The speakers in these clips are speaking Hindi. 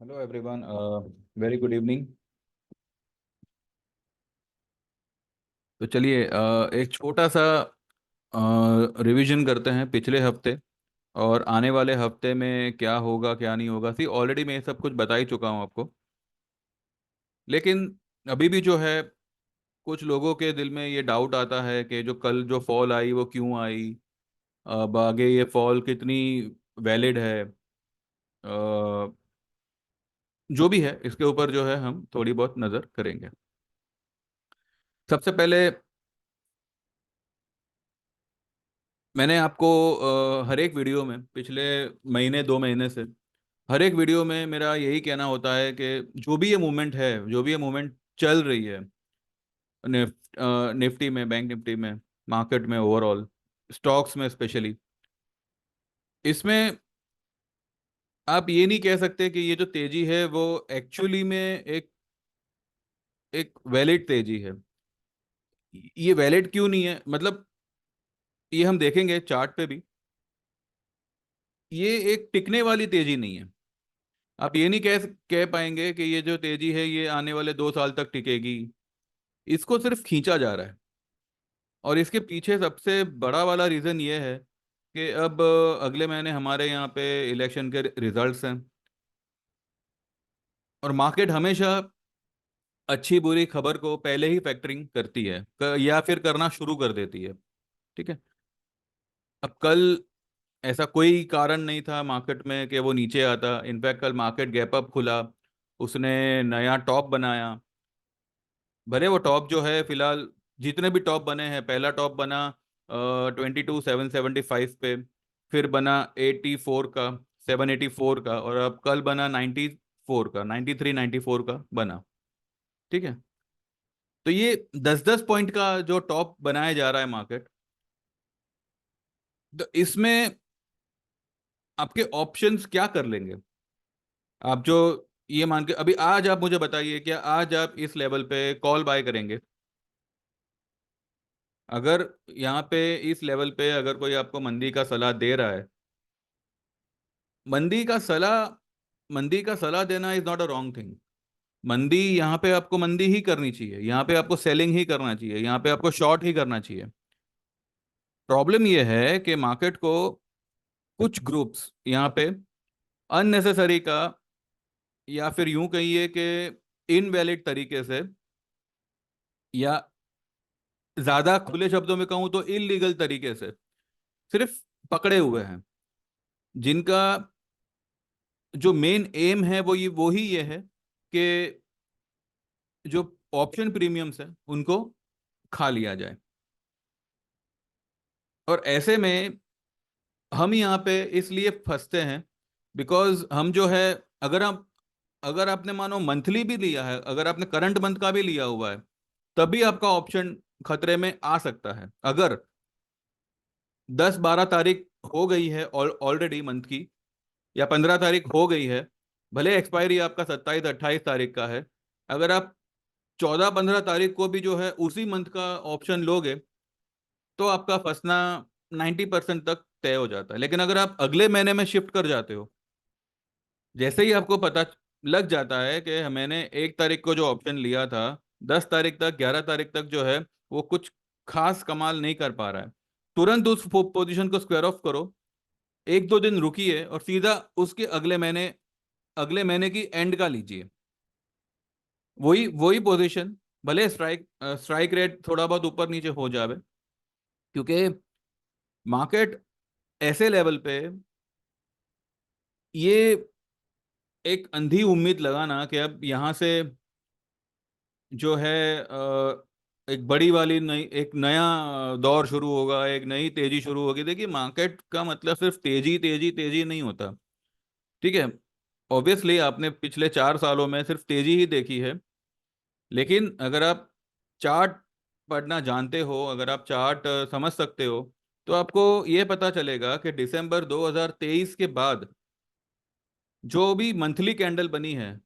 Hello everyone, very good evening. तो चलिए एक छोटा सा रिवीजन करते हैं पिछले हफ्ते और आने वाले हफ्ते में क्या होगा क्या नहीं होगा। सी ऑलरेडी मैं ये सब कुछ बता ही चुका हूँ आपको, लेकिन अभी भी जो है कुछ लोगों के दिल में ये डाउट आता है कि जो कल जो फॉल आई वो क्यों आई, अब आगे ये फॉल कितनी वैलिड है। जो भी है इसके ऊपर जो है हम थोड़ी बहुत नज़र करेंगे। सबसे पहले मैंने आपको हर एक वीडियो में पिछले महीने 2 महीने से हर एक वीडियो में मेरा यही कहना होता है कि जो भी ये मूवमेंट है, जो भी ये मूवमेंट चल रही है निफ्टी में, बैंक निफ्टी में, मार्केट में, ओवरऑल स्टॉक्स में स्पेशली, इसमें आप ये नहीं कह सकते कि ये जो तेजी है वो एक्चुअली में एक वैलिड तेजी है। ये वैलिड क्यों नहीं है, मतलब ये हम देखेंगे चार्ट पे भी, ये एक टिकने वाली तेजी नहीं है। आप ये नहीं कह पाएंगे कि ये जो तेजी है ये आने वाले 2 साल तक टिकेगी। इसको सिर्फ खींचा जा रहा है। और इसके पीछे सबसे बड़ा वाला रीजन ये है कि अब अगले महीने हमारे यहाँ पे इलेक्शन के रिजल्ट्स हैं, और मार्केट हमेशा अच्छी बुरी खबर को पहले ही फैक्टरिंग करती है, या फिर करना शुरू कर देती है। ठीक है। अब कल ऐसा कोई कारण नहीं था मार्केट में कि वो नीचे आता। इनफैक्ट कल मार्केट गैप अप खुला, उसने नया टॉप बनाया। भले वो टॉप जो है फिलहाल, जितने भी टॉप बने हैं, पहला टॉप बना 22,775 पे, फिर बना 84 का, 784 का, और अब कल बना 94 का, 93 94 का बना। ठीक है। तो ये 10 10 पॉइंट का जो टॉप बनाया जा रहा है मार्केट, तो इसमें आपके ऑप्शंस क्या कर लेंगे। आप जो ये मान के अभी आज आप मुझे बताइए, क्या आज आप इस लेवल पे कॉल बाय करेंगे? अगर यहाँ पे इस लेवल पे अगर कोई आपको मंदी का सलाह दे रहा है, मंदी का सलाह मंदी का सलाह देना is not a wrong thing. मंदी, यहाँ पे आपको मंदी ही करनी चाहिए, यहाँ पे आपको सेलिंग ही करना चाहिए, यहाँ पे आपको शॉर्ट ही करना चाहिए। प्रॉब्लम यह है कि मार्केट को कुछ ग्रुप्स यहाँ पे अननेसेसरी का, या फिर यूं कहिए कि इनवैलिड तरीके से, या ज्यादा खुले शब्दों में कहूं तो इलीगल तरीके से सिर्फ पकड़े हुए हैं, जिनका जो मेन एम है वो ही ये है कि जो ऑप्शन प्रीमियम्स है उनको खा लिया जाए। और ऐसे में हम यहाँ पे इसलिए फंसते हैं बिकॉज हम जो है, अगर हम अगर आपने मानो मंथली भी लिया है, अगर आपने करंट मंथ का भी लिया हुआ है, तभी आपका ऑप्शन खतरे में आ सकता है। अगर 10 12 तारीख हो गई है ऑलरेडी मंथ की, या 15 तारीख हो गई है, भले एक्सपायरी आपका 27 28 तारीख का है, अगर आप 14 15 तारीख को भी जो है उसी मंथ का ऑप्शन लोगे, तो आपका फंसना 90% तक तय हो जाता है। लेकिन अगर आप अगले महीने में शिफ्ट कर जाते हो, जैसे ही आपको पता लग जाता है कि मैंने 1 तारीख को जो ऑप्शन लिया था, 10 तारीख तक, 11 तारीख तक जो है वो कुछ खास कमाल नहीं कर पा रहा है, तुरंत उस पोजीशन को स्क्वायर ऑफ करो, 1 2 दिन रुकिए और सीधा उसके अगले महीने की एंड का लीजिए। वही वही पोजीशन, भले स्ट्राइक रेट थोड़ा बहुत ऊपर नीचे हो जावे, क्योंकि मार्केट ऐसे लेवल पे, ये एक अंधी उम्मीद लगाना कि अब यहाँ से जो है एक बड़ी वाली नई, एक नया दौर शुरू होगा, एक नई तेजी शुरू होगी। देखिए, मार्केट का मतलब सिर्फ तेजी तेजी तेजी नहीं होता। ठीक है। ऑब्वियसली आपने पिछले 4 सालों में सिर्फ तेजी ही देखी है, लेकिन अगर आप चार्ट पढ़ना जानते हो, अगर आप चार्ट समझ सकते हो, तो आपको ये पता चलेगा कि दिसंबर 2023 के बाद जो भी मंथली कैंडल बनी है,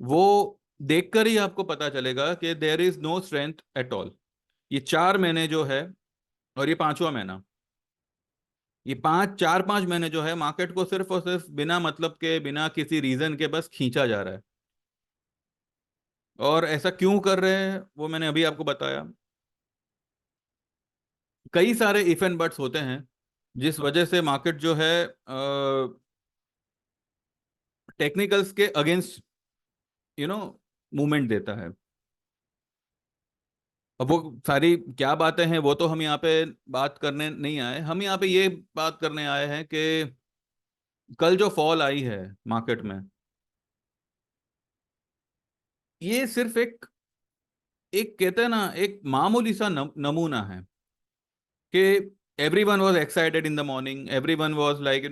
वो देखकर ही आपको पता चलेगा कि there is no strength at all. ये 4 महीने जो है, और ये 5वां महीना, ये 4-5 महीने जो है मार्केट को सिर्फ और सिर्फ बिना मतलब के, बिना किसी रीजन के बस खींचा जा रहा है। और ऐसा क्यों कर रहे हैं वो मैंने अभी आपको बताया। कई सारे इफ एंड बट्स होते हैं जिस वजह से मार्केट जो है टेक्निकल्स के अगेंस्ट यू नो मूवमेंट देता है। अब वो सारी क्या बातें हैं वो तो हम यहाँ पे बात करने नहीं आए, हम यहाँ पे ये बात करने आए हैं कि कल जो फॉल आई है मार्केट में, ये सिर्फ एक एक कहते हैं ना, एक मामूली सा नमूना है कि everyone was excited in the morning, everyone was like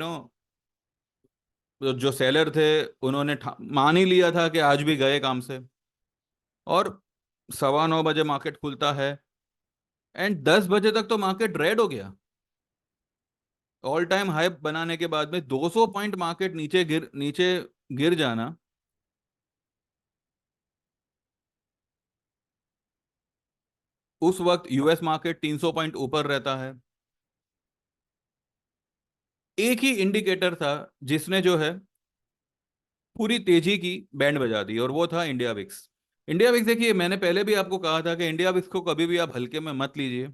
जो सेलर थे उन्होंने मान ही लिया था कि आज भी गए काम से। और 9:15 बजे मार्केट खुलता है एंड 10 बजे तक तो मार्केट रेड हो गया। ऑल टाइम हाई बनाने के बाद में 200 पॉइंट मार्केट नीचे गिर जाना। उस वक्त यूएस मार्केट 300 पॉइंट ऊपर रहता है। एक ही इंडिकेटर था जिसने जो है पूरी तेजी की बैंड बजा दी, और वो था इंडिया विक्स। इंडिया विक्स देखिए, मैंने पहले भी आपको कहा था कि इंडिया विक्स को कभी भी आप हल्के में मत लीजिए।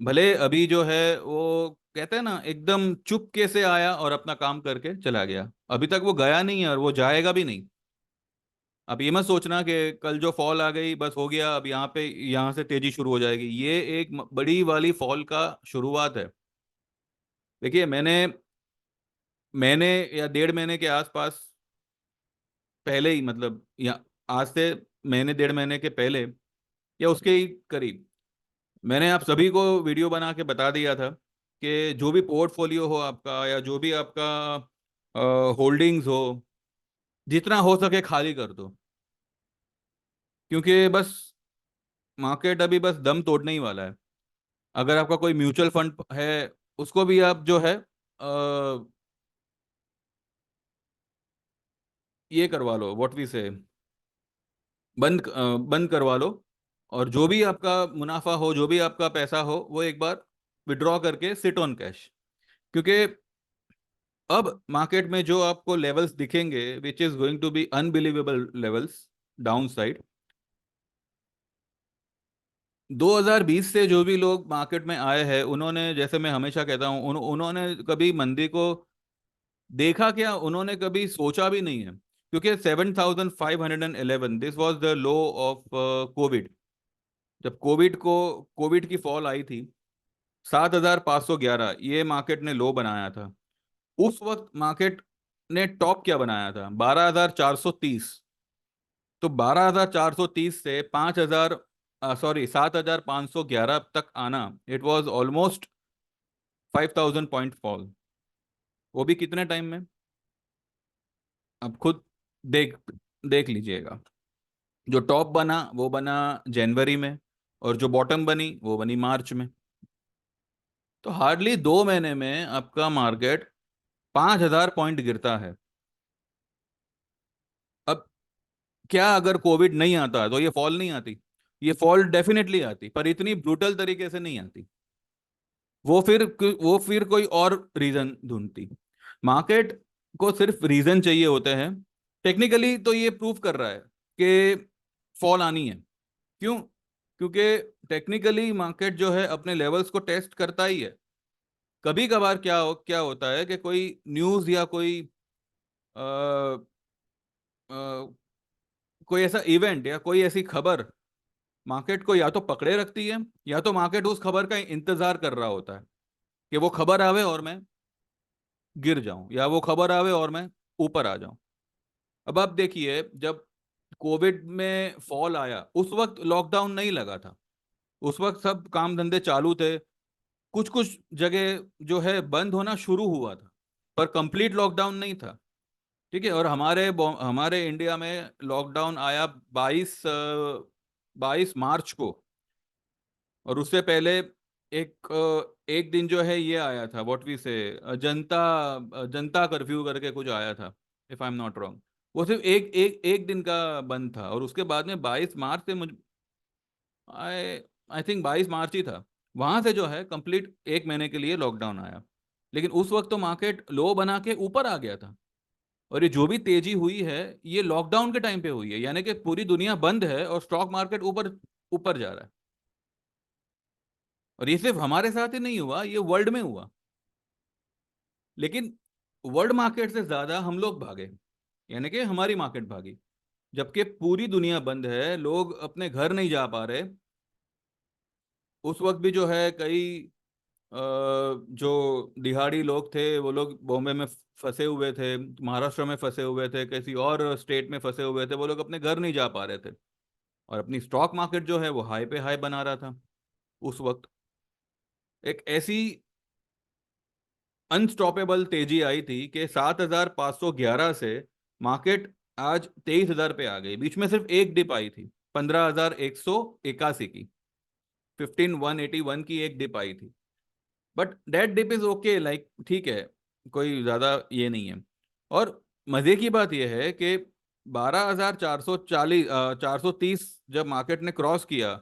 भले अभी जो है वो कहते हैं ना एकदम चुपके से आया और अपना काम करके चला गया, अभी तक वो गया नहीं है और वो जाएगा भी नहीं। अब ये मत सोचना कि कल जो फॉल आ गई बस हो गया, अब यहाँ से तेजी शुरू हो जाएगी। ये एक बड़ी वाली फॉल का शुरुआत है। देखिए मैंने या 1.5 महीने के आसपास पहले ही, मतलब या आज से महीने 1.5 महीने के पहले या उसके ही करीब, मैंने आप सभी को वीडियो बना के बता दिया था कि जो भी पोर्टफोलियो हो आपका या जो भी आपका होल्डिंग्स हो, जितना हो सके खाली कर दो। क्योंकि बस मार्केट अभी बस दम तोड़ने ही वाला है। अगर आपका कोई म्यूचुअल फंड है उसको भी आप जो है ये करवा लो, व्हाट वी से, बंद करवा लो। और जो भी आपका मुनाफा हो, जो भी आपका पैसा हो, वो एक बार विड्रॉ करके सिट ऑन कैश। क्योंकि अब मार्केट में जो आपको लेवल्स दिखेंगे which is going to be unbelievable levels down side. 2020 से जो भी लोग मार्केट में आए हैं उन्होंने, जैसे मैं हमेशा कहता हूं, उन्होंने कभी मंदी को देखा क्या, उन्होंने कभी सोचा भी नहीं है। क्योंकि 7,511 this was the low of Covid. जब कोविड की फॉल आई थी, 7,511 ये मार्केट ने लो बनाया था। उस वक्त मार्केट ने टॉप क्या बनाया था, 12,430। तो 12,430 से 5,000, सॉरी 7,511 तक आना, it was almost 5,000 point fall. वो भी कितने टाइम में, अब खुद देख देख लीजिएगा। जो टॉप बना वो बना जनवरी में, और जो बॉटम बनी वो बनी मार्च में। तो हार्डली 2 महीने में आपका मार्केट 5,000 पॉइंट गिरता है। अब क्या अगर कोविड नहीं आता तो ये फॉल नहीं आती? ये फॉल डेफिनेटली आती, पर इतनी ब्रूटल तरीके से नहीं आती। वो फिर कोई और रीजन ढूंढती। मार्केट को सिर्फ रीजन चाहिए होते हैं। टेक्निकली तो ये प्रूव कर रहा है कि फॉल आनी है। क्यों? क्योंकि टेक्निकली मार्केट जो है अपने लेवल्स को टेस्ट करता ही है। कभी कभार क्या होता है कि कोई न्यूज़ या अ, अ, कोई ऐसा इवेंट या कोई ऐसी खबर मार्केट को या तो पकड़े रखती है, या तो मार्केट उस खबर का इंतजार कर रहा होता है कि वो खबर आवे और मैं गिर जाऊं, या वो खबर आवे और मैं ऊपर आ जाऊं। अब आप देखिए, जब कोविड में फॉल आया उस वक्त लॉकडाउन नहीं लगा था। उस वक्त सब काम धंधे चालू थे। कुछ कुछ जगह जो है बंद होना शुरू हुआ था, पर कंप्लीट लॉकडाउन नहीं था। ठीक है। और हमारे इंडिया में लॉकडाउन आया 22 मार्च को। और उससे पहले एक दिन जो है ये आया था, व्हाट वी से, जनता कर्फ्यू करके कुछ आया था, if I am not wrong. वो सिर्फ एक दिन का बंद था, और उसके बाद में 22 मार्च से मुझ आई आई थिंक 22 मार्च ही था, वहां से जो है कंप्लीट 1 महीने के लिए लॉकडाउन आया। लेकिन उस वक्त तो मार्केट लो बना के ऊपर आ गया था। और ये जो भी तेजी हुई है, ये लॉकडाउन के टाइम पे हुई है, यानी कि पूरी दुनिया बंद है और स्टॉक मार्केट ऊपर ऊपर जा रहा है। और ये सिर्फ हमारे साथ ही नहीं हुआ, ये वर्ल्ड में हुआ। लेकिन वर्ल्ड मार्केट से ज्यादा हम लोग भागे, यानी कि हमारी मार्केट भागी। जबकि पूरी दुनिया बंद है, लोग अपने घर नहीं जा पा रहे। उस वक्त भी जो है कई जो दिहाड़ी लोग थे वो लोग बॉम्बे में फंसे हुए थे, महाराष्ट्र में फंसे हुए थे, किसी और स्टेट में फंसे हुए थे, वो लोग अपने घर नहीं जा पा रहे थे। और अपनी स्टॉक मार्केट जो है वो हाई पे हाई बना रहा था उस वक्त। एक ऐसी अनस्टॉपेबल तेजी आई थी कि 7,511 से मार्केट आज 23,000 पे आ गई। बीच में सिर्फ एक डिप आई थी, 15,181 की, 15,181 की एक डिप आई थी। But that dip is okay, like ठीक है, कोई ज्यादा ये नहीं है। और मजे की बात यह है कि 12,440 430 जब मार्केट ने क्रॉस किया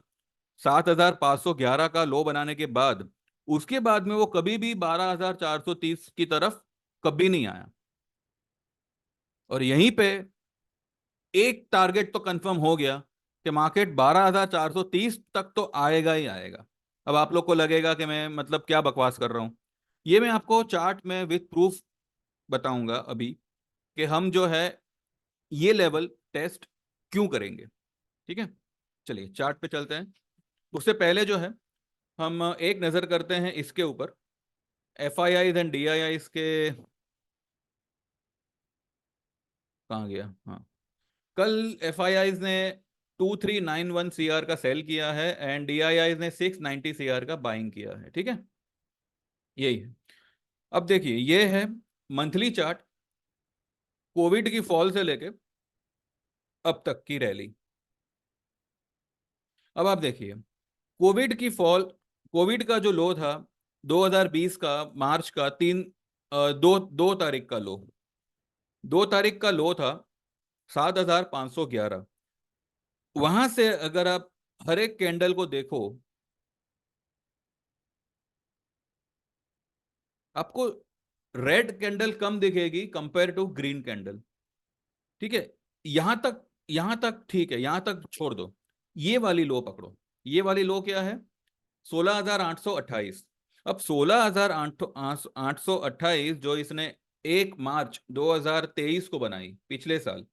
7,511 का लो बनाने के बाद, उसके बाद में वो कभी भी 12,430 की तरफ कभी नहीं आया। और यहीं पे एक टारगेट तो कंफर्म हो गया कि मार्केट 12,430 तक तो आएगा ही आएगा। अब आप लोग को लगेगा कि मैं मतलब क्या बकवास कर रहा हूं। ये मैं आपको चार्ट में विथ प्रूफ बताऊंगा अभी कि हम जो है ये लेवल टेस्ट क्यों करेंगे। ठीक है, चलिए चार्ट पे चलते हैं। उससे पहले जो है हम एक नजर करते हैं इसके ऊपर, F I I and D I I के। कहाँ गया, हाँ। कल एफ आई आई ने 2,391 CR का सेल किया है एंड डी आई आई ने 690 CR का बाइंग किया है। ठीक है, यही है। अब देखिए ये है मंथली चार्ट, कोविड की फॉल से लेके अब तक की रैली। अब आप देखिए कोविड की फॉल, कोविड का जो लो था 2020 का मार्च का 2 तारीख का लो, 2 तारीख का लो था 7,511। वहां से अगर आप हर एक कैंडल को देखो, आपको रेड कैंडल कम दिखेगी कंपेयर टू ग्रीन कैंडल। ठीक है, यहां तक, यहां तक ठीक है, यहां तक छोड़ दो। ये वाली लो पकड़ो, ये वाली लो क्या है, 16,828। अब 16,828 जो इसने 1 मार्च 2023 को बनाई पिछले साल,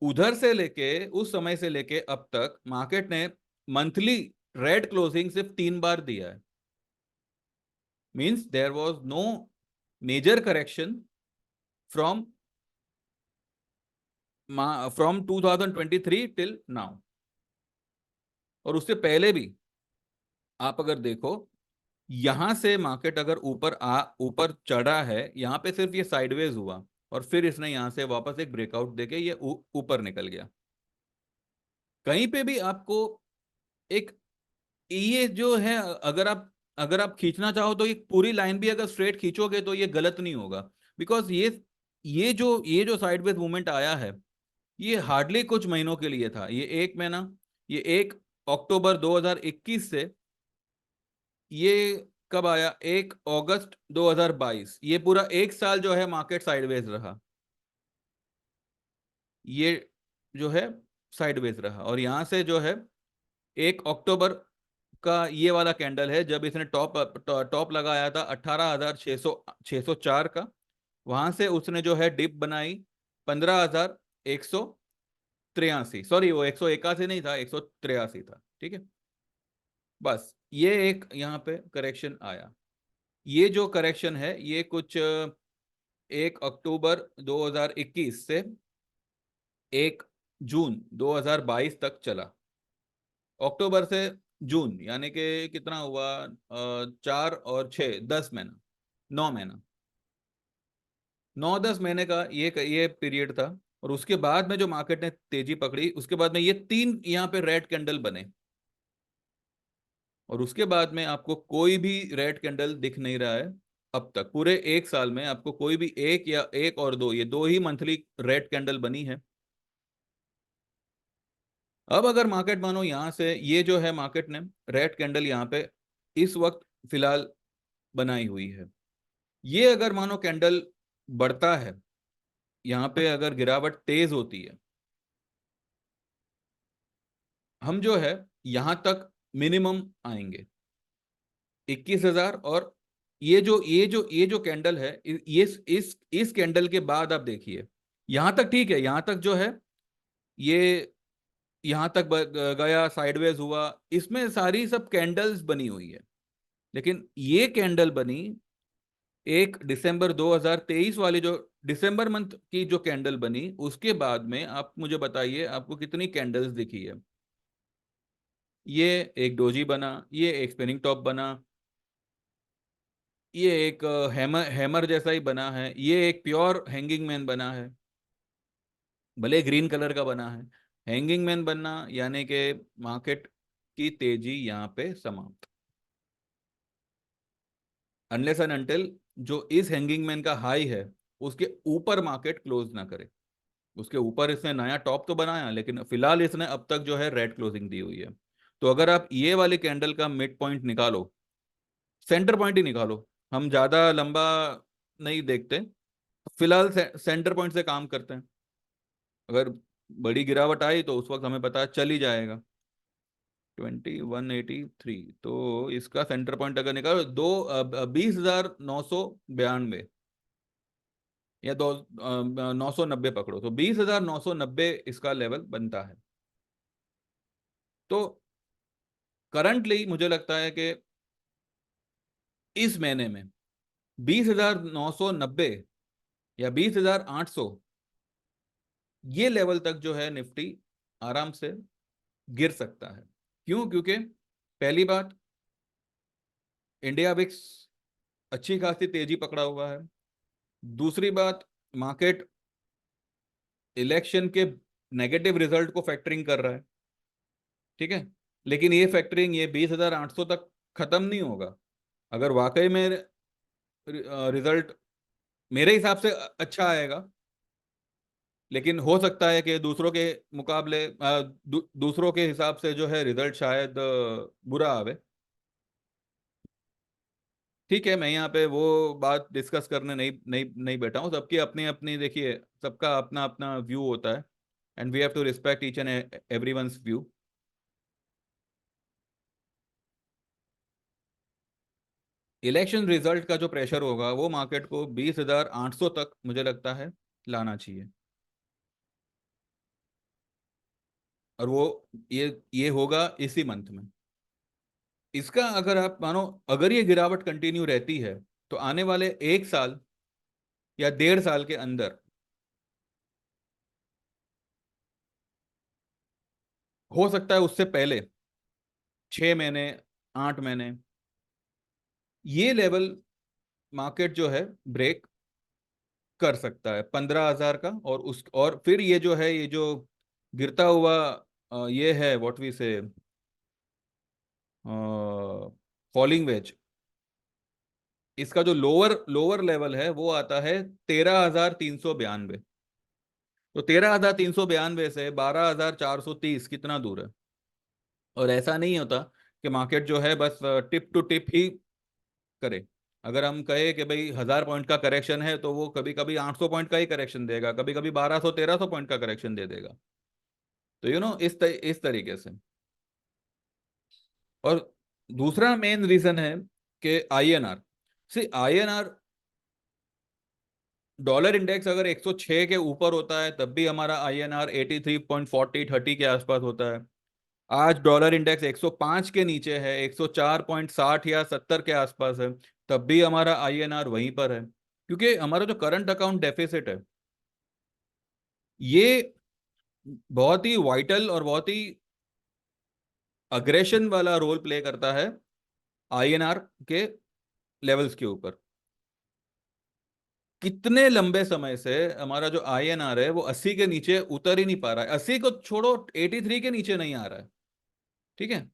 उधर से लेके उस समय से लेके अब तक मार्केट ने मंथली रेड क्लोजिंग सिर्फ 3 बार दिया है। Means there was no major correction from from 2023 till now. और उससे पहले भी आप अगर देखो, यहां से मार्केट अगर ऊपर चढ़ा है, यहां पे सिर्फ ये साइडवेज हुआ और फिर इसने यहां से वापस एक ब्रेकआउट देके ये ऊपर निकल गया। कहीं पे भी आपको एक, ये जो है, अगर आप खींचना चाहो तो एक पूरी लाइन भी अगर स्ट्रेट खींचोगे तो ये गलत नहीं होगा। बिकॉज ये जो साइडवेज मूवमेंट आया है, ये हार्डली कुछ महीनों के लिए था, ये 1 महीना, ये 1 अक्टूबर 2021 से, ये कब आया, 1 अगस्त 2022, ये पूरा एक साल जो है मार्केट साइडवेज रहा। ये जो है साइडवेज रहा और यहां से जो है 1 अक्टूबर का ये वाला कैंडल है जब इसने टॉप लगाया था 18,604 का। वहां से उसने जो है डिप बनाई 15,183, सॉरी वो 181 नहीं था, 183 था। ठीक है, बस ये एक यहाँ पे करेक्शन आया। ये जो करेक्शन है ये कुछ 1 अक्टूबर 2021 से 1 जून 2022 तक चला। अक्टूबर से जून यानी कि कितना हुआ, 4 और 6, 10 महीना, 9 महीना, 9-10 महीने का ये पीरियड था। और उसके बाद में जो मार्केट ने तेजी पकड़ी, उसके बाद में ये 3 यहाँ पे रेड कैंडल बने। और उसके बाद में आपको कोई भी रेड कैंडल दिख नहीं रहा है। अब तक पूरे एक साल में आपको कोई भी एक या एक और दो, ये दो ही मंथली रेड कैंडल बनी है। अब अगर मार्केट मानो यहां से, ये जो है मार्केट ने रेड कैंडल यहाँ पे इस वक्त फिलहाल बनाई हुई है, ये अगर मानो कैंडल बढ़ता है, यहाँ पे अगर गिरावट तेज होती है, हम जो है यहां तक मिनिमम आएंगे 21,000। और ये जो कैंडल है, इस कैंडल के बाद आप देखिए, यहां तक ठीक है, यहां तक जो है ये यहां तक गया, साइडवेज हुआ, इसमें सारी सब कैंडल्स बनी हुई है। लेकिन ये कैंडल बनी एक दिसंबर 2023 वाली, जो दिसंबर मंथ की जो कैंडल बनी, उसके बाद में आप मुझे बताइए आपको कितनी कैंडल्स दिखी है। ये एक डोजी बना, ये एक स्पिनिंग टॉप बना, ये एक हैमर हैमर जैसा ही बना है, ये एक प्योर हैंगिंग मैन बना है, भले ग्रीन कलर का बना है। हैंगिंग मैन बनना यानी कि मार्केट की तेजी यहाँ पे समाप्त, अनलेस एंड अनटिल जो इस हैंगिंग मैन का हाई है उसके ऊपर मार्केट क्लोज ना करे। उसके ऊपर इसने नया टॉप तो बनाया, लेकिन फिलहाल इसने अब तक जो है रेड क्लोजिंग दी हुई है। तो अगर आप ये वाली कैंडल का मिड पॉइंट निकालो, सेंटर पॉइंट ही निकालो, हम ज्यादा लंबा नहीं देखते, फिलहाल सेंटर पॉइंट से काम करते हैं। अगर बड़ी गिरावट आई तो उस वक्त हमें पता चल ही जाएगा। 2183, तो इसका सेंटर पॉइंट अगर निकालो, 20,992, या 990 पकड़ो, तो 20,990 इसका लेवल बनता है। तो करंटली मुझे लगता है कि इस महीने में 20,990 या 20,800, ये लेवल तक जो है निफ्टी आराम से गिर सकता है। क्यों? क्योंकि पहली बात, इंडिया विक्स अच्छी खासी तेजी पकड़ा हुआ है। दूसरी बात, मार्केट इलेक्शन के नेगेटिव रिजल्ट को फैक्टरिंग कर रहा है, ठीक है। लेकिन ये फैक्टरिंग ये 20,800 तक खत्म नहीं होगा। अगर वाकई में रिजल्ट मेरे हिसाब से अच्छा आएगा, लेकिन हो सकता है कि दूसरों के मुकाबले दूसरों के हिसाब से जो है रिजल्ट शायद बुरा आवे। ठीक है, मैं यहाँ पे वो बात डिस्कस करने नहीं नहीं नहीं बैठा हूँ। सबकी अपनी अपनी, देखिए, सबका अपना अपना व्यू होता है, and we have to respect each and everyone's view. Election result का जो प्रेशर होगा वो मार्केट को 20,800 तक मुझे लगता है लाना चाहिए। और वो ये होगा इसी मंथ में। इसका अगर आप मानो, अगर ये गिरावट कंटिन्यू रहती है, तो आने वाले 1 साल या 1.5 साल के अंदर, हो सकता है उससे पहले, 6 महीने, 8 महीने, ये लेवल मार्केट जो है ब्रेक कर सकता है 15,000 का। और फिर ये जो है, ये जो गिरता हुआ ये है व्हाट वी से फॉलिंग वेज, इसका जो लोअर लोअर लेवल है वो आता है 13,392। तो 13,392 से 12,430 कितना दूर है? और ऐसा नहीं होता कि मार्केट जो है बस टिप टू टिप ही करे। अगर हम कहे कि भाई 1,000 पॉइंट का करेक्शन है, तो वो कभी कभी 800 पॉइंट का ही करेक्शन देगा, कभी कभी 1,200 1,300 पॉइंट का करेक्शन दे देगा। तो इस तरीके से। और दूसरा मेन रीजन है कि आईएनआर, सी आईएनआर, डॉलर इंडेक्स अगर 106 के ऊपर होता है तब भी हमारा आईएनआर 83.40 30 के आसपास होता है। आज डॉलर इंडेक्स 105 के नीचे है, 104.60 या 70 के आसपास है, तब भी हमारा आईएनआर वहीं पर है। क्योंकि हमारा जो करंट अकाउंट डेफिसिट है, ये बहुत ही वाइटल और बहुत ही अग्रेशन वाला रोल प्ले करता है आईएनआर के लेवल्स के ऊपर। कितने लंबे समय से हमारा जो आईएनआर है वो 80 के नीचे उतर ही नहीं पा रहा है, 80 को छोड़ो, 83 के नीचे नहीं आ रहा है, ठीक है।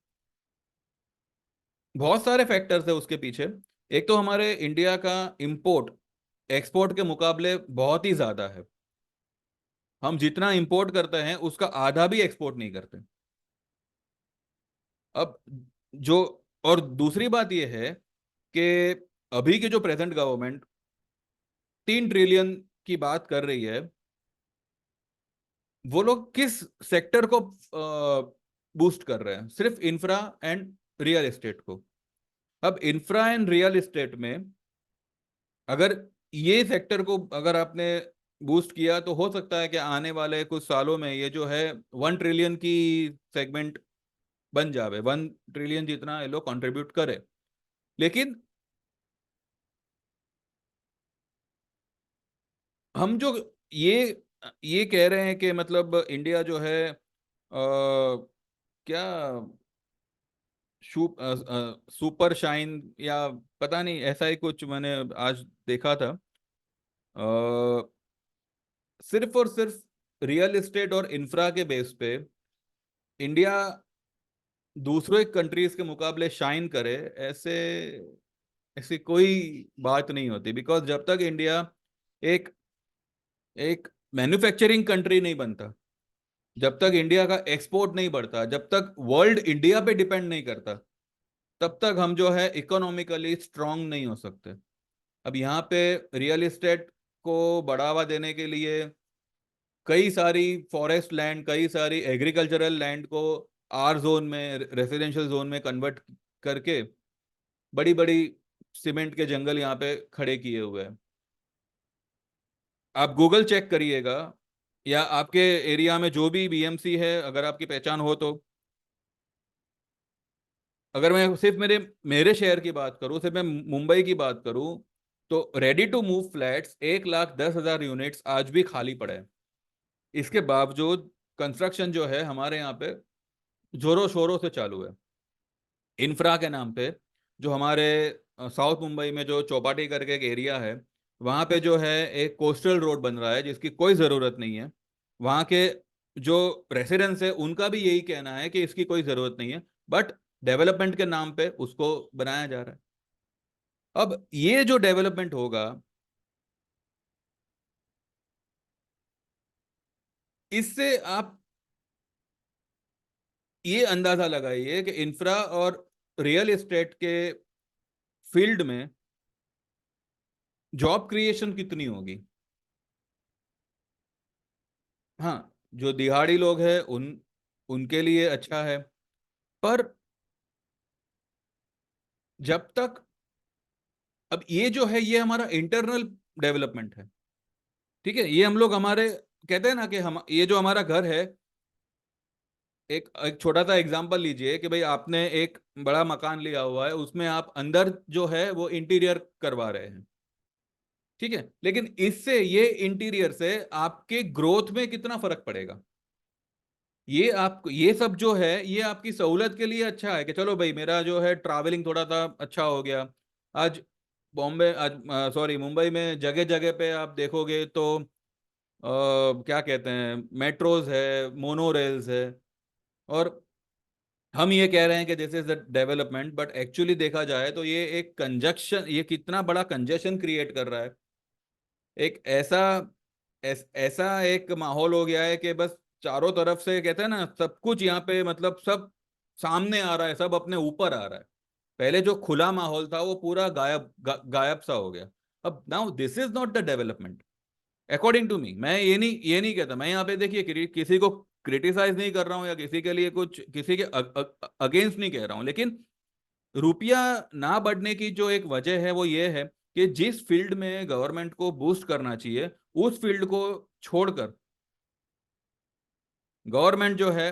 बहुत सारे फैक्टर्स है उसके पीछे। एक तो हमारे इंडिया का इंपोर्ट एक्सपोर्ट के मुकाबले बहुत ही ज्यादा है। हम जितना इंपोर्ट करते हैं उसका आधा भी एक्सपोर्ट नहीं करते। अब जो और दूसरी बात यह है कि अभी की जो प्रेजेंट गवर्नमेंट 3 ट्रिलियन की बात कर रही है, वो लोग किस सेक्टर को बूस्ट कर रहे हैं? सिर्फ इंफ्रा एंड रियल एस्टेट को। अब इंफ्रा एंड रियल एस्टेट में अगर ये सेक्टर को अगर आपने बूस्ट किया, तो हो सकता है कि आने वाले कुछ सालों में ये जो है 1 ट्रिलियन की सेगमेंट बन जावे, 1 ट्रिलियन जितना ये लोग कंट्रीब्यूट करे। लेकिन हम जो ये ये कह रहे हैं कि मतलब इंडिया जो है क्या सुपर शाइन या पता नहीं, ऐसा ही कुछ मैंने आज देखा था। सिर्फ और सिर्फ रियल एस्टेट और इंफ्रा के बेस पे इंडिया दूसरे कंट्रीज के मुकाबले शाइन करे, ऐसे ऐसी कोई बात नहीं होती। बिकॉज जब तक इंडिया एक एक मैन्युफैक्चरिंग कंट्री नहीं बनता, जब तक इंडिया का एक्सपोर्ट नहीं बढ़ता, जब तक वर्ल्ड इंडिया पे डिपेंड नहीं करता, तब तक हम जो है इकोनॉमिकली स्ट्रांग नहीं हो सकते। अब यहाँ पे रियल एस्टेट को बढ़ावा देने के लिए कई सारी फॉरेस्ट लैंड, कई सारी एग्रीकल्चरल लैंड को आर जोन में, रेसिडेंशियल जोन में कन्वर्ट करके बड़ी बड़ी सीमेंट के जंगल यहाँ पे खड़े किए हुए हैं। आप गूगल चेक करिएगा, या आपके एरिया में जो भी बीएमसी है, अगर आपकी पहचान हो तो। अगर मैं सिर्फ मेरे मेरे शहर की बात करूं, सिर्फ मैं मुंबई की बात करूं, तो ready to move flats 1,10,000 units आज भी खाली पड़े हैं। इसके बावजूद कंस्ट्रक्शन जो है हमारे यहाँ पे जोरों शोरों से चालू है। इंफ्रा के नाम पे जो हमारे साउथ मुंबई में जो चौपाटी करके एक एरिया है, वहाँ पे जो है एक कोस्टल रोड बन रहा है जिसकी कोई ज़रूरत नहीं है। वहाँ के जो रेसिडेंट्स है उनका भी यही कहना है कि इसकी कोई ज़रूरत नहीं है, बट डेवलपमेंट के नाम पे उसको बनाया जा रहा है। अब ये जो डेवलपमेंट होगा, इससे आप ये अंदाजा लगाइए कि इंफ्रा और रियल एस्टेट के फील्ड में जॉब क्रिएशन कितनी होगी। हाँ, जो दिहाड़ी लोग हैं उनके लिए अच्छा है, पर जब तक, अब ये जो है ये हमारा इंटरनल डेवलपमेंट है, ठीक है। ये हम लोग हमारे कहते हैं ना कि हम, ये जो हमारा घर है, एक एक छोटा सा एग्जांपल लीजिए कि भाई आपने एक बड़ा मकान लिया हुआ है, उसमें आप अंदर जो है वो इंटीरियर करवा रहे हैं, ठीक है। लेकिन इससे, ये इंटीरियर से आपके ग्रोथ में कितना फर्क पड़ेगा? ये आप, ये सब जो है ये आपकी सहूलत के लिए अच्छा है कि चलो भाई मेरा जो है ट्रैवलिंग थोड़ा सा अच्छा हो गया। आज बॉम्बे, आज सॉरी मुंबई में जगह जगह पे आप देखोगे तो क्या कहते हैं, मेट्रोज है, मोनो रेल्स है। और हम ये कह रहे हैं कि this is the development, but actually देखा जाए तो ये एक कंजक्शन, ये कितना बड़ा कंजेशन क्रिएट कर रहा है। एक ऐसा एक माहौल हो गया है कि बस चारों तरफ से कहते हैं ना, सब कुछ यहाँ पे मतलब सब सामने आ रहा है, सब अपने ऊपर आ रहा है। पहले जो खुला माहौल था वो पूरा गायब सा हो गया। अब now this is not the development according to me. मैं ये नहीं कहता, मैं यहाँ पे देखिए किसी को क्रिटिसाइज नहीं कर रहा हूँ, या किसी के लिए कुछ, किसी के अगेंस्ट नहीं कह रहा हूँ। लेकिन रुपया ना बढ़ने की जो एक वजह है वो ये है कि जिस फील्ड में गवर्नमेंट को बूस्ट करना चाहिए, उस फील्ड को छोड़कर गवर्नमेंट जो है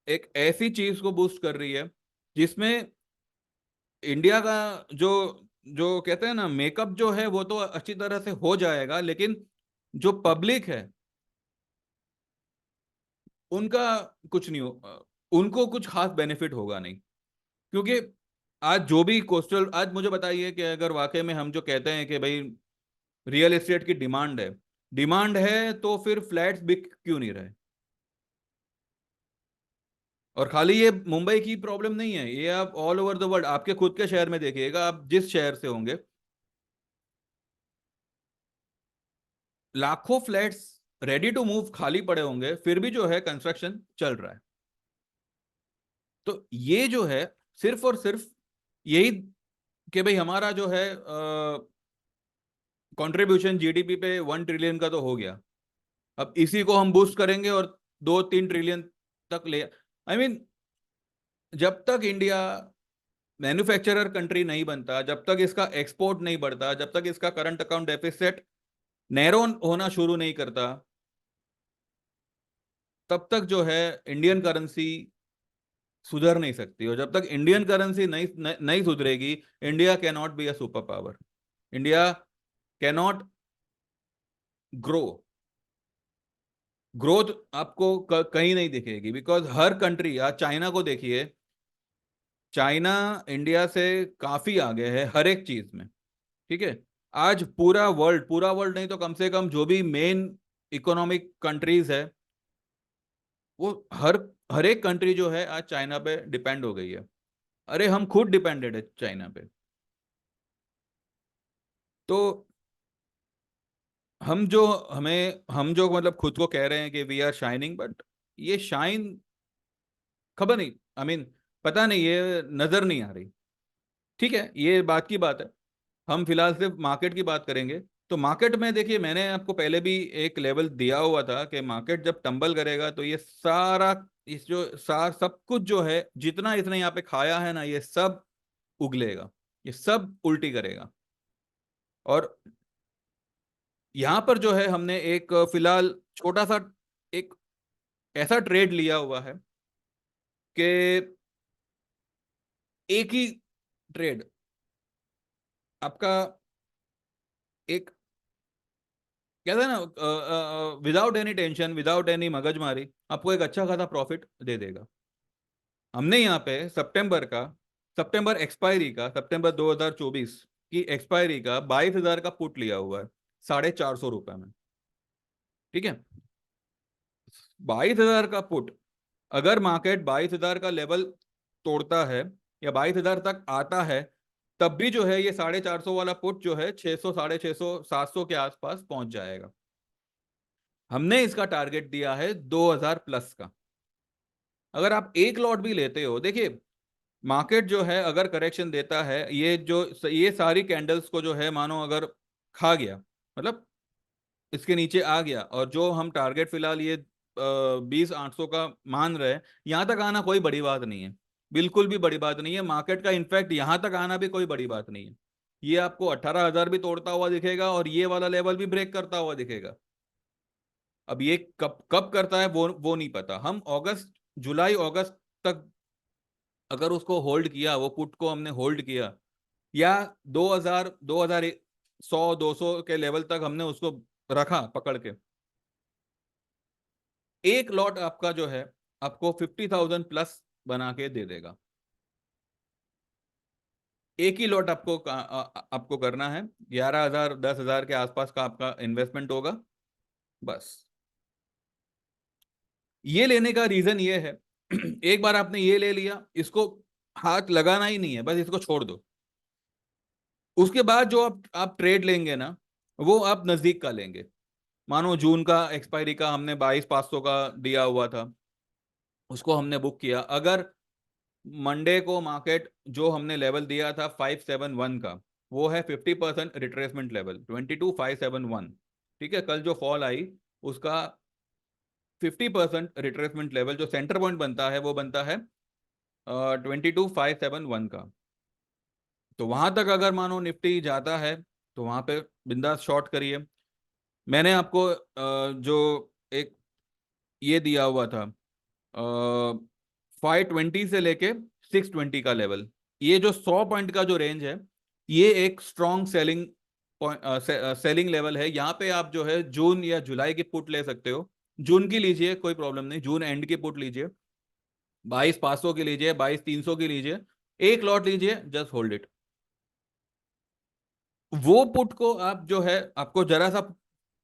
एक ऐसी चीज को बूस्ट कर रही है जिसमें इंडिया का जो जो कहते हैं ना मेकअप जो है वो तो अच्छी तरह से हो जाएगा, लेकिन जो पब्लिक है उनका कुछ नहीं हो, उनको कुछ खास बेनिफिट होगा नहीं। क्योंकि आज जो भी कोस्टल, आज मुझे बताइए कि अगर वाकई में हम जो कहते हैं कि भाई रियल एस्टेट की डिमांड है तो फिर फ्लैट्स बिक क्यों नहीं रहे? और खाली ये मुंबई की प्रॉब्लम नहीं है, ये आप ऑल ओवर द वर्ल्ड, आपके खुद के शहर में देखिएगा, आप जिस शहर से होंगे, लाखों फ्लैट्स रेडी टू मूव खाली पड़े होंगे, फिर भी जो है कंस्ट्रक्शन चल रहा है। तो ये जो है सिर्फ और सिर्फ यही कि भाई हमारा जो है कंट्रीब्यूशन जीडीपी पे 1 ट्रिलियन का तो हो गया। अब इसी को हम बूस्ट करेंगे और 2-3 ट्रिलियन तक ले, आई मीन, जब तक इंडिया मैन्युफैक्चरर कंट्री नहीं बनता, जब तक इसका एक्सपोर्ट नहीं बढ़ता, जब तक इसका करंट अकाउंट डेफिसिट नैरो होना शुरू नहीं करता, तब तक जो है इंडियन करेंसी सुधर नहीं सकती। और जब तक इंडियन करेंसी नहीं सुधरेगी, India can not be a super power. India can not grow. Growth आपको कहीं नहीं दिखेगी, बिकॉज हर कंट्री, आज चाइना को देखिए, चाइना इंडिया से काफी आगे है हर एक चीज में। ठीक है, आज पूरा वर्ल्ड नहीं तो कम से कम जो भी मेन इकोनॉमिक कंट्रीज है, वो हर एक कंट्री जो है आज चाइना पे डिपेंड हो गई है। अरे हम खुद डिपेंडेड है चाइना पे। तो हम जो मतलब खुद को कह रहे हैं कि वी आर शाइनिंग, बट ये शाइन खबर नहीं, आई मीन पता नहीं, ये नजर नहीं आ रही। ठीक है, ये बात की बात है। हम फिलहाल सिर्फ मार्केट की बात करेंगे। तो मार्केट में देखिए, मैंने आपको पहले भी एक लेवल दिया हुआ था कि मार्केट जब टंबल करेगा तो ये सारा, इस जो सब कुछ जो है, जितना इसने यहाँ पे खाया है ना, ये सब उगलेगा, ये सब उल्टी करेगा। और यहाँ पर जो है हमने एक फिलहाल छोटा सा एक ऐसा ट्रेड लिया हुआ है कि एक ही ट्रेड आपका, एक कहते हैं ना, without any tension, without any मगजमारी, आपको एक अच्छा खासा प्रॉफिट दे देगा। हमने यहाँ पे सितंबर एक्सपायरी का, सितंबर 2024 की एक्सपायरी का 22,000 का पुट लिया हुआ है, ₹450 में। ठीक है, 22,000 का पुट, अगर मार्केट 22,000 का लेवल तोड़ता है या 22,000 तक आता है, तब भी जो है ये 450 वाला पुट जो है 600, 650, 700 के आसपास पहुंच जाएगा। हमने इसका टारगेट दिया है 2,000 प्लस का। अगर आप एक लॉट भी लेते हो, देखिए मार्केट जो है अगर करेक्शन देता है, ये सारी कैंडल्स को जो है मानो अगर खा गया, मतलब इसके नीचे आ गया, और जो हम टारगेट फिलहाल ये 20,800 का मान रहे हैं, यहां तक आना कोई बड़ी बात नहीं है। बिल्कुल भी बड़ी बात नहीं है मार्केट का, इनफैक्ट यहां तक आना भी कोई बड़ी बात नहीं है। ये आपको 18,000 भी तोड़ता हुआ दिखेगा और ये वाला लेवल भी ब्रेक करता हुआ दिखेगा। अब ये कब कब करता है वो नहीं पता। हम अगस्त, जुलाई अगस्त तक अगर उसको होल्ड किया, वो पुट को हमने होल्ड किया, या 2000, 2100, 200 के लेवल तक हमने उसको रखा पकड़ के, एक लॉट आपका जो है आपको 50,000 प्लस बना के दे देगा। एक ही लॉट आपको करना है, 11,000, 10,000 के आसपास का आपका इन्वेस्टमेंट होगा, बस। ये लेने का रीजन ये है, एक बार आपने ये ले लिया, इसको हाथ लगाना ही नहीं है, बस इसको छोड़ दो। उसके बाद जो आप ट्रेड लेंगे ना, वो आप नजदीक का लेंगे। मानो जून का एक्सपायरी का हमने 22,500 का दिया हुआ था, उसको हमने बुक किया। अगर मंडे को मार्केट जो हमने लेवल दिया था 571 का, वो है 50% रिट्रेसमेंट लेवल, 22,571। ठीक है, कल जो फॉल आई उसका 50% रिट्रेसमेंट लेवल जो सेंटर पॉइंट बनता है, वो बनता है 22,571 का। तो वहां तक अगर मानो निफ्टी जाता है, तो वहां पे बिंदास शॉर्ट करिए। मैंने आपको जो एक ये दिया हुआ था, 520 से लेके 620 का लेवल, ये जो 100 पॉइंट का जो रेंज है, ये एक स्ट्रॉन्ग सेलिंग लेवल है। यहाँ पे आप जो है जून या जुलाई की पुट ले सकते हो। जून की लीजिए, कोई प्रॉब्लम नहीं, जून एंड की पुट लीजिए, 22,500 की लीजिए, 22,300 की लीजिए, एक लॉट लीजिए, जस्ट होल्ड इट। वो पुट को आप जो है, आपको जरा सा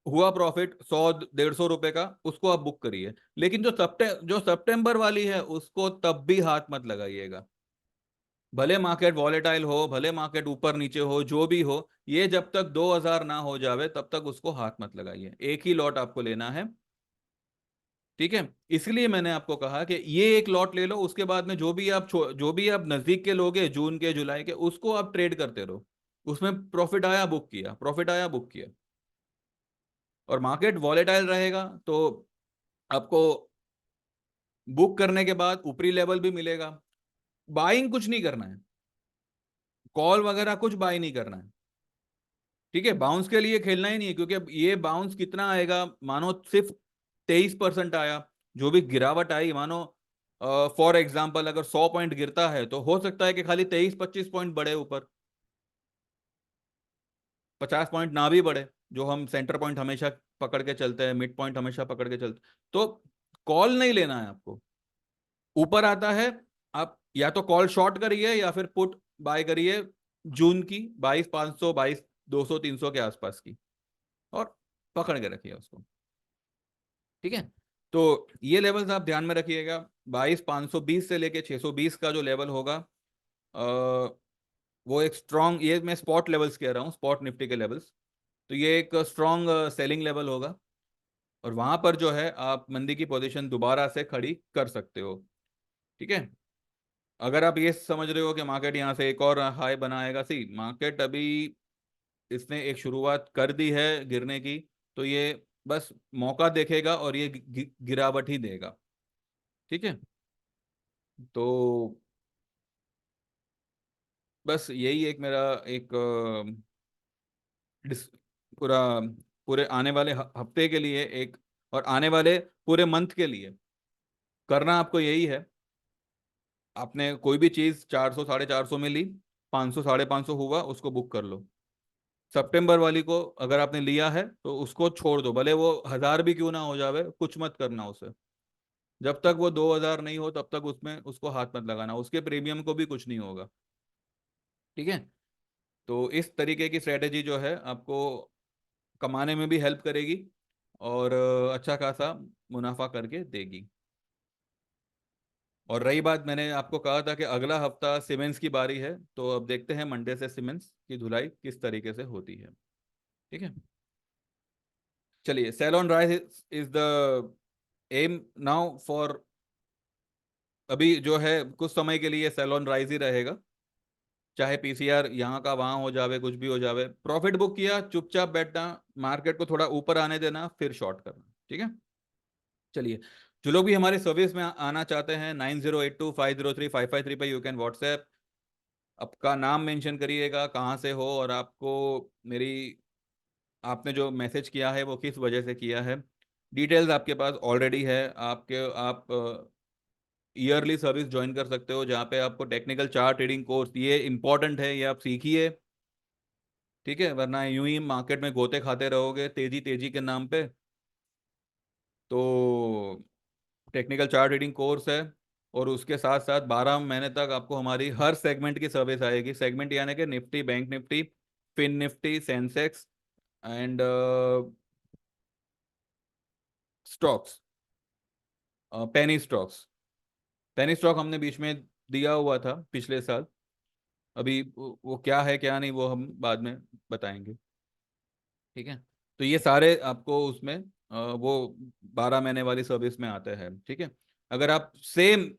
हुआ प्रॉफिट 100, 150 रुपए का, उसको आप बुक करिए। लेकिन जो सितंबर वाली है, उसको तब भी हाथ मत लगाइएगा। भले मार्केट वॉलेटाइल हो, भले मार्केट ऊपर नीचे हो, जो भी हो, ये जब तक 2,000 ना हो जावे तब तक उसको हाथ मत लगाइए। एक ही लॉट आपको लेना है। ठीक है, इसलिए मैंने आपको कहा कि ये एक लॉट ले लो, उसके बाद में जो भी आप नजदीक के लोगे, जून के, जुलाई के, उसको आप ट्रेड करते रहो। उसमें प्रॉफिट आया बुक किया, प्रॉफिट आया बुक किया। और मार्केट वॉलेटाइल रहेगा तो आपको बुक करने के बाद ऊपरी लेवल भी मिलेगा। बाइंग कुछ नहीं करना है, कॉल वगैरह कुछ बाई नहीं करना है, ठीक है। बाउंस के लिए खेलना ही नहीं है, क्योंकि अब ये बाउंस कितना आएगा, मानो सिर्फ 23% आया। जो भी गिरावट आई, मानो फॉर एग्जाम्पल अगर 100 पॉइंट गिरता है तो हो सकता है कि खाली 23-25 पॉइंट बढ़े ऊपर, 50 पॉइंट ना भी बढ़े। जो हम सेंटर पॉइंट हमेशा पकड़ के चलते हैं, मिड पॉइंट हमेशा पकड़ के चलते, तो कॉल नहीं लेना है आपको। ऊपर आता है, आप या तो कॉल शॉर्ट करिए या फिर पुट बाय करिए जून की 22,500, 22,200, 300 के आसपास की, और पकड़ के रखिए उसको, ठीक है। तो ये लेवल्स आप ध्यान में रखिएगा। 22,520 से लेके 620 का जो लेवल होगा, वो एक स्ट्रॉन्ग, ये मैं स्पॉट लेवल्स कह रहा हूँ, स्पॉट निफ्टी के लेवल्स। तो ये एक स्ट्रॉन्ग सेलिंग लेवल होगा, और वहां पर जो है आप मंदी की पोजीशन दोबारा से खड़ी कर सकते हो, ठीक है। अगर आप ये समझ रहे हो कि मार्केट यहाँ से एक और हाई बनाएगा, सी मार्केट अभी इसने एक शुरुआत कर दी है गिरने की, तो ये बस मौका देखेगा और ये गिरावट ही देगा, ठीक है। तो बस यही एक मेरा एक पूरा पूरे आने वाले हफ्ते के लिए एक, और आने वाले पूरे मंथ के लिए करना आपको यही है। आपने कोई भी चीज 400 450 में ली, 500 550 हुआ, उसको बुक कर लो। सितंबर वाली को अगर आपने लिया है तो उसको छोड़ दो, भले वो 1000 भी क्यों ना हो जावे, कुछ मत करना उसे। जब तक वो 2000 नहीं हो तब तक उसमें उसको हाथ मत लगाना, उसके प्रीमियम को भी कुछ नहीं होगा, ठीक है। तो इस तरीके की स्ट्रेटेजी जो है आपको कमाने में भी हेल्प करेगी, और अच्छा खासा मुनाफा करके देगी। और रही बात, मैंने आपको कहा था कि अगला हफ्ता सीमेंट्स की बारी है, तो अब देखते हैं मंडे से सीमेंट्स की धुलाई किस तरीके से होती है, ठीक है। चलिए, sell on rise is the aim now for, अभी जो है कुछ समय के लिए सेल ऑन राइज ही रहेगा, चाहे पीसीआर यहाँ का वहां हो जावे, कुछ भी हो जावे। प्रॉफिट बुक किया, चुपचाप बैठना, मार्केट को थोड़ा ऊपर आने देना, फिर शॉर्ट करना, ठीक है। चलिए, जो लोग भी हमारे सर्विस में आना चाहते हैं, 9082503553 पे यू कैन व्हाट्सएप, आपका नाम मेंशन करिएगा, कहाँ से हो, और आपको मेरी, आपने जो मैसेज किया है वो किस वजह से किया है। डिटेल्स आपके पास ऑलरेडी है। आप ईयरली सर्विस ज्वाइन कर सकते हो, जहाँ पे आपको टेक्निकल चार्ट ट्रेडिंग कोर्स, ये इंपॉर्टेंट है, ये आप सीखिए, ठीक है। वरना यूं ही मार्केट में गोते खाते रहोगे तेजी तेजी के नाम पे। तो टेक्निकल चार्ट रीडिंग कोर्स है, और उसके साथ साथ 12 महीने तक आपको हमारी हर सेगमेंट की सर्विस आएगी। सेगमेंट यानी कि Nifty, bank Nifty, fin Nifty, Sensex and stocks, penny stocks. Penny stock हमने बीच में दिया हुआ था पिछले साल, अभी वो क्या है क्या नहीं वो हम बाद में बताएंगे, ठीक है। तो ये सारे आपको उसमें वो 12 महीने वाली सर्विस में आते हैं, ठीक है। अगर आप सेम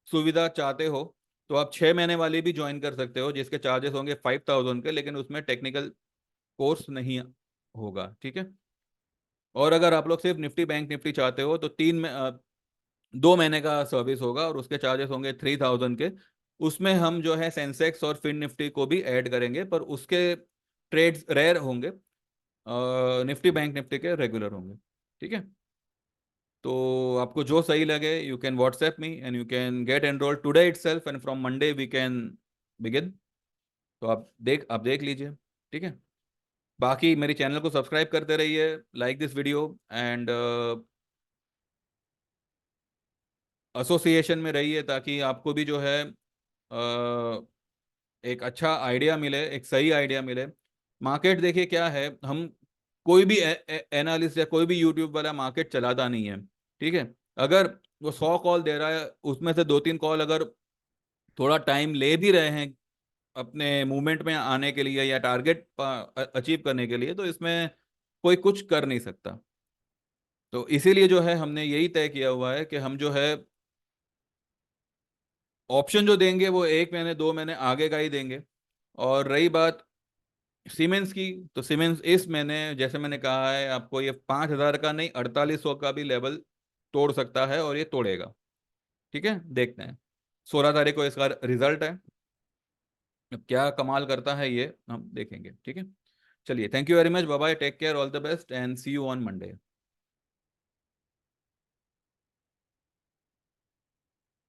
सुविधा चाहते हो तो आप 6 महीने वाली भी ज्वाइन कर सकते हो, जिसके चार्जेस होंगे 5,000 के, लेकिन उसमें टेक्निकल कोर्स नहीं होगा, ठीक है। और अगर आप लोग सिर्फ निफ्टी बैंक निफ्टी चाहते हो तो 2 महीने का सर्विस होगा, और उसके चार्जेस होंगे 3,000 के। उसमें हम जो है सेंसेक्स और फिन निफ्टी को भी ऐड करेंगे, पर उसके ट्रेड्स रेयर होंगे, निफ्टी बैंक निफ्टी के रेगुलर होंगे, ठीक है। तो आपको जो सही लगे, you can WhatsApp me and you can get enroll today itself, and from Monday we can begin. तो आप देख लीजिए, ठीक है। बाकी मेरी चैनल को सब्सक्राइब करते रहिए, like this video, and association में रहिए, ताकि आपको भी जो है एक अच्छा आइडिया मिले, एक सही आइडिया मिले। मार्केट देखिए क्या है, हम कोई भी एनालिस्ट या कोई भी यूट्यूब वाला मार्केट चलाता नहीं है, ठीक है। अगर वो 100 कॉल दे रहा है, उसमें से 2-3 कॉल अगर थोड़ा टाइम ले भी रहे हैं अपने मूवमेंट में आने के लिए या टारगेट अचीव करने के लिए, तो इसमें कोई कुछ कर नहीं सकता। तो इसीलिए जो है हमने यही तय किया हुआ है कि हम जो है ऑप्शन जो देंगे वो 1 महीने 2 महीने आगे का ही देंगे। और रही बात सीमेंस की, तो सीमेंस इस महीने जैसे मैंने कहा है आपको, ये 5,000 का नहीं 4,800 का भी लेवल तोड़ सकता है, और ये तोड़ेगा। ठीक है, देखते हैं। 16 तारीख को इसका रिजल्ट है, अब क्या कमाल करता है ये हम देखेंगे। ठीक है, चलिए, thank you very much, bye bye, take care, all the best and see you on Monday.